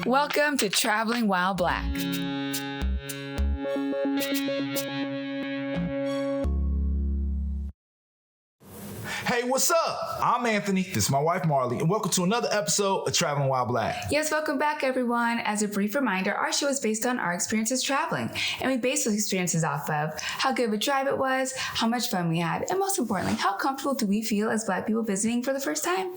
Welcome to Traveling While Black. Hey, what's up? I'm Anthony, this is my wife Marley, and welcome to another episode of Traveling While Black. Yes, welcome back everyone. As a brief reminder, our show is based on our experiences traveling, and we base those experiences off of how good of a drive it was, how much fun we had, and most importantly, how comfortable do we feel as Black people visiting for the first time?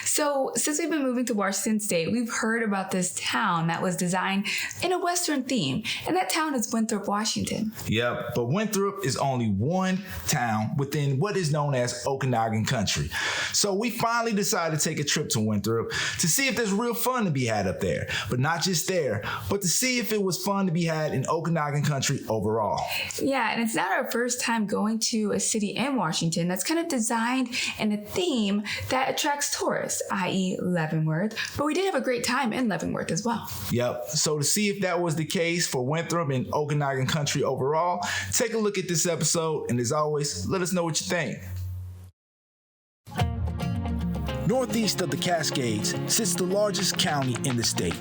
So, since we've been moving to Washington State, we've heard about this town that was designed in a Western theme, and that town is Winthrop, Washington. Yep, but Winthrop is only one town within what is known as Okanagogan County. So we finally decided to take a trip to Winthrop to see if there's real fun to be had up there. But not just there, but to see if it was fun to be had in Okanagan County overall. Yeah, and it's not our first time going to a city in Washington that's kind of designed in a theme that attracts tourists, i.e. Leavenworth. But we did have a great time in Leavenworth as well. Yep, so to see if that was the case for Winthrop and Okanagan County overall, take a look at this episode, and as always, let us know what you think. Northeast of the Cascades sits the largest county in the state,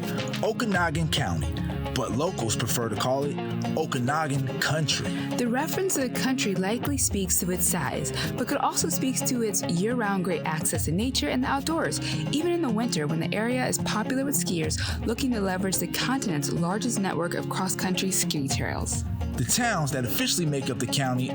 Okanagan County, but locals prefer to call it Okanagan Country. The reference to the country likely speaks to its size, but could also speak to its year-round great access to nature and the outdoors, even in the winter when the area is popular with skiers looking to leverage the continent's largest network of cross-country ski trails. The towns that officially make up the county,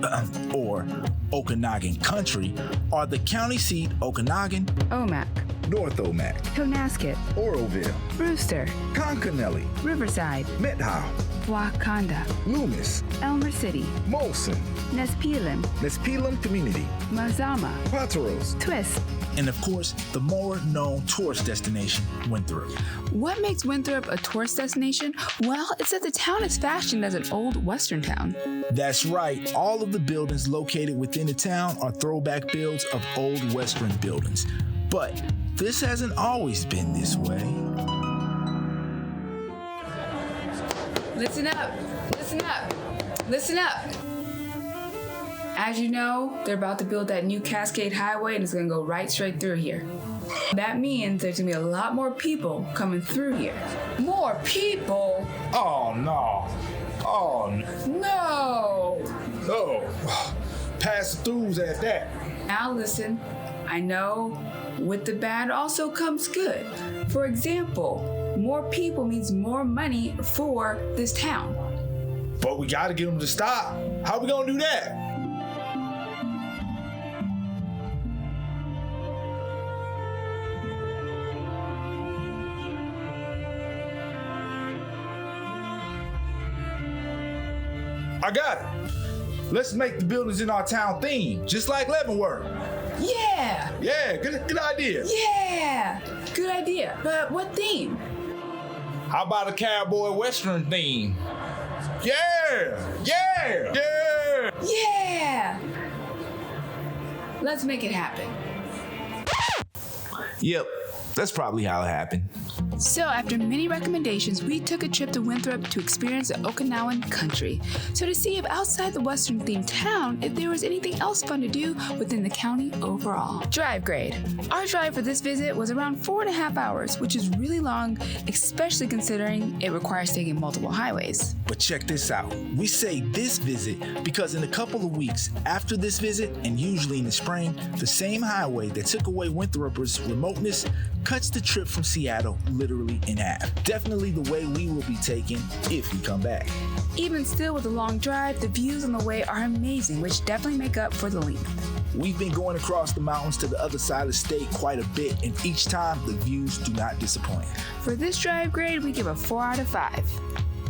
or Okanagan County, are the county seat Okanogan, Omak, North Omak, Tonasket, Oroville, Brewster, Conconelli, Riverside, Methow, Wakanda, Loomis, Elmer City, Molson, Nespelem Community, Mazama, Pateros, Twist, and of course, the more known tourist destination, Winthrop. What makes Winthrop a tourist destination? Well, it's that the town is fashioned as an old Western town. That's right. All of the buildings located within the town are throwback builds of old Western buildings. But this hasn't always been this way. Listen up, listen up, listen up. As you know, they're about to build that new Cascade Highway and it's gonna go right straight through here. That means there's gonna be a lot more people coming through here. More people? Oh, no. Oh, No! no. Pass-throughs at that. Now listen, I know with the bad also comes good. For example, more people means more money for this town. But we gotta get them to stop. How we gonna do that? I got it. Let's make the buildings in our town theme, just like Leavenworth. Yeah! Yeah, good idea. Yeah! Good idea. But what theme? How about a cowboy western theme? Yeah! Yeah! Yeah! Yeah! Let's make it happen. Yep, that's probably how it happened. So after many recommendations, we took a trip to Winthrop to experience the Okanaogan Country. So to see if outside the Western themed town, if there was anything else fun to do within the county overall. Drive grade. Our drive for this visit was around 4.5 hours, which is really long, especially considering it requires taking multiple highways. But check this out. We say this visit because in a couple of weeks after this visit, and usually in the spring, the same highway that took away Winthrop's remoteness cuts the trip from Seattle literally in half. Definitely the way we will be taking if we come back. Even still with a long drive, the views on the way are amazing, which definitely make up for the length. We've been going across the mountains to the other side of the state quite a bit, and each time the views do not disappoint. For this drive grade, we give a 4 out of 5.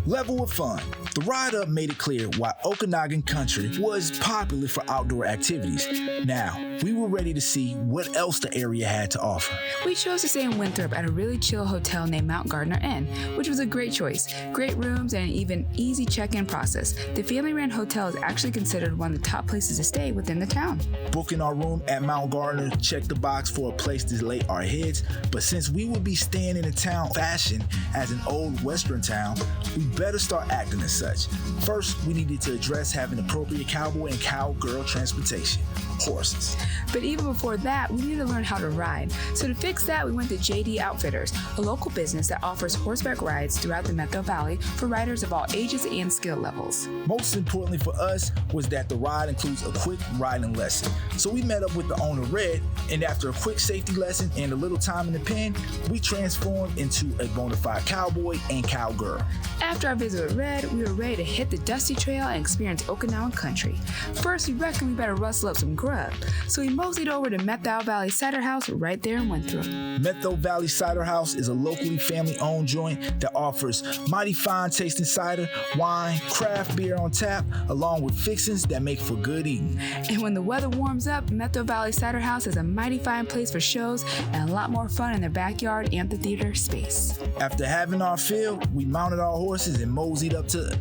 Level of fun. The ride up made it clear why Okanagan Country was popular for outdoor activities. Now, we were ready to see what else the area had to offer. We chose to stay in Winthrop at a really chill hotel named Mount Gardner Inn, which was a great choice. Great rooms and an even easy check-in process. The family-ran hotel is actually considered one of the top places to stay within the town. Booking our room at Mount Gardner checked the box for a place to lay our heads, but since we would be staying in a town fashioned as an old Western town, we better start acting as such. First, we needed to address having appropriate cowboy and cowgirl transportation. horses. But even before that, we needed to learn how to ride. So to fix that, we went to JD Outfitters, a local business that offers horseback rides throughout the Metro Valley for riders of all ages and skill levels. Most importantly for us was that the ride includes a quick riding lesson. So we met up with the owner, Red, and after a quick safety lesson and a little time in the pen, we transformed into a bona fide cowboy and cowgirl. After our visit with Red, we were ready to hit the dusty trail and experience Okanaogan Country. First, we reckoned we better rustle up some grub, so we moseyed over to Methow Valley Cider House right there in Winthrop. Methow Valley Cider House is a locally family-owned joint that offers mighty fine tasting cider, wine, craft beer on tap, along with fixings that make for good eating. And when the weather warms up, Methow Valley Cider House is a mighty fine place for shows and a lot more fun in their backyard amphitheater space. After having our fill, we mounted our horses and moseyed up to...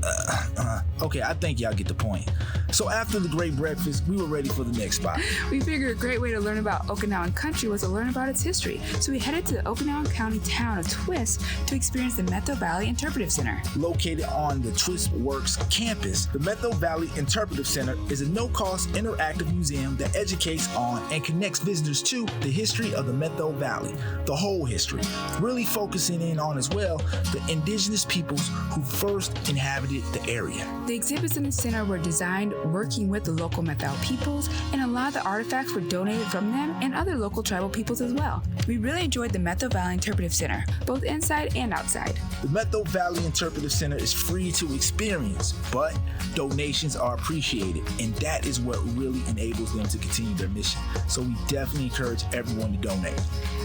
Okay, I think y'all get the point. So after the great breakfast, we were ready for the next spot. We figured a great way to learn about Okanaogan Country was to learn about its history. So we headed to the Okanaogan County town of Twist to experience the Methow Valley Interpretive Center. Located on the Twist Works campus, the Methow Valley Interpretive Center is a no-cost interactive museum that educates on and connects visitors to the history of the Methow Valley, the whole history, really focusing in on as well the indigenous peoples who first inhabited the area. The exhibits in the center were designed working with the local Methow peoples, and a lot of the artifacts were donated from them and other local tribal peoples as well. We really enjoyed the Methow Valley Interpretive Center, both inside and outside. The Methow Valley Interpretive Center is free to experience, but donations are appreciated, and that is what really enables them to continue their mission. So we definitely encourage everyone to donate.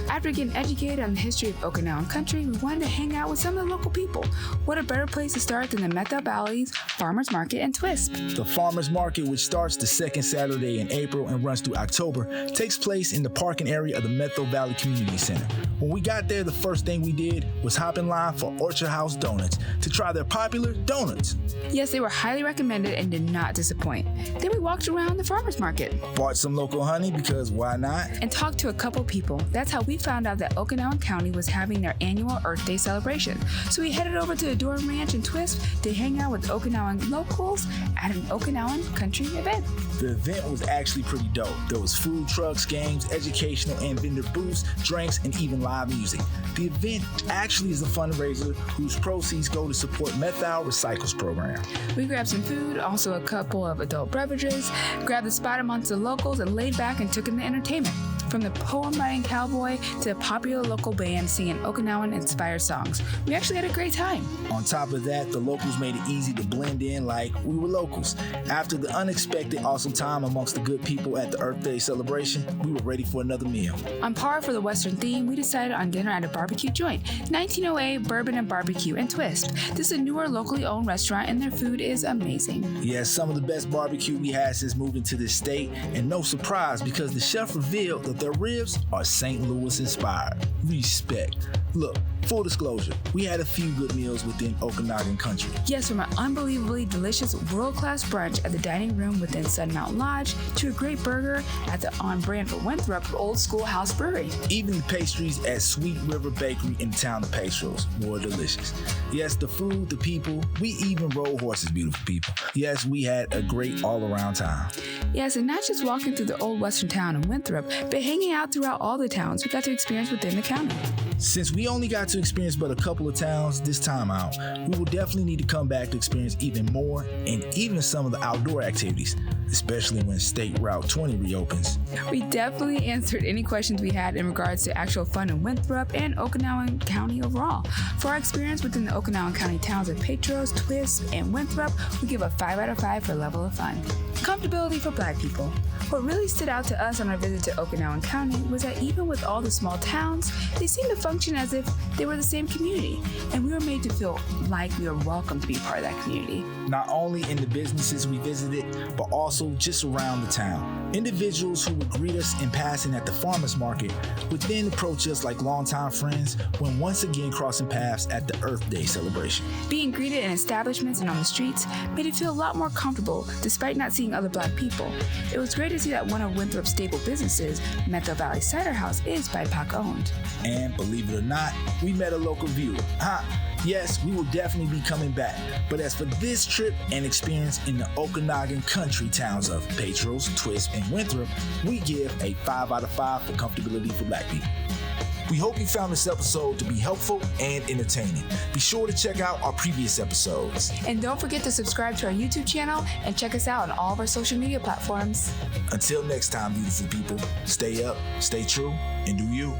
After getting educated on the history of Okanaogan Country, we wanted to hang out with some of the local people. What a better place to start than the Methow Valley's Farmers Market and Twist. The Farmers Market, which starts the second Saturday in April and runs through October, takes place in the parking area of the Methow Valley Community Center. When we got there, the first thing we did was hop in line for Orchard House Donuts to try their popular donuts. Yes, they were highly recommended and did not disappoint. Then we walked around the farmers market. Bought some local honey because why not? And talked to a couple people. That's how we found out that Okanaogan County was having their annual Earth Day celebration. So we headed over to the Durham Ranch and Twist to hang out with Okanaogan locals at an Okanaogan Country event. The event was actually pretty dope. There was food trucks, games, educational and vendor booths, drinks, and even live music. The event actually is a fundraiser whose proceeds go to support Methow Recycles program. We grabbed some food, also a couple of adult beverages, grabbed a spot amongst the locals, and laid back and took in the entertainment. From the poem-writing cowboy to a popular local band singing Okinawan-inspired songs. We actually had a great time. On top of that, the locals made it easy to blend in like we were locals. After the unexpected awesome time amongst the good people at the Earth Day celebration, we were ready for another meal. On par for the Western theme, we decided on dinner at a barbecue joint, 1908 Bourbon and Barbecue and Twist. This is a newer locally owned restaurant and their food is amazing. Yes, some of the best barbecue we had since moving to this state, and no surprise because the chef revealed that their ribs are St. Louis inspired. Respect. Look, full disclosure, we had a few good meals within Okanagan Country. Yes, from an unbelievably delicious world-class brunch at the dining room within Sun Mountain Lodge to a great burger at the on-brand for Winthrop Old School House Brewery. Even the pastries at Sweet River Bakery in the town of Pastros were delicious. Yes, the food, the people, we even rode horses, beautiful people. Yes, we had a great all-around time. Yes, and not just walking through the old western town of Winthrop, but hanging out throughout all the towns we got to experience within the county. Since we only got to experience but a couple of towns this time out, we will definitely need to come back to experience even more and even some of the outdoor activities, especially when State Route 20 reopens. We definitely answered any questions we had in regards to actual fun in Winthrop and Okanaogan County overall. For our experience within the Okanaogan County towns of Pastros, Twist, and Winthrop, we give a 5 out of 5 for level of fun. Comfortability for Black people. What really stood out to us on our visit to Okanaogan County was that even with all the small towns, they seemed to function as if they were the same community, and we were made to feel like we were welcome to be part of that community. Not only in the businesses we visited, but also just around the town. Individuals who would greet us in passing at the farmers market would then approach us like longtime friends when once again crossing paths at the Earth Day celebration. Being greeted in establishments and on the streets made it feel a lot more comfortable despite not seeing other Black people. It was great to see that one of Winthrop's staple businesses, Metro Valley Cider House, is BIPOC owned. And believe it or not, we met a local viewer. Yes, we will definitely be coming back. But as for this trip and experience in the Okanagan Country towns of Petros, Twist, and Winthrop, we give a 5 out of 5 for comfortability for Black people. We hope you found this episode to be helpful and entertaining. Be sure to check out our previous episodes. And don't forget to subscribe to our YouTube channel and check us out on all of our social media platforms. Until next time, beautiful people, stay up, stay true, and do you.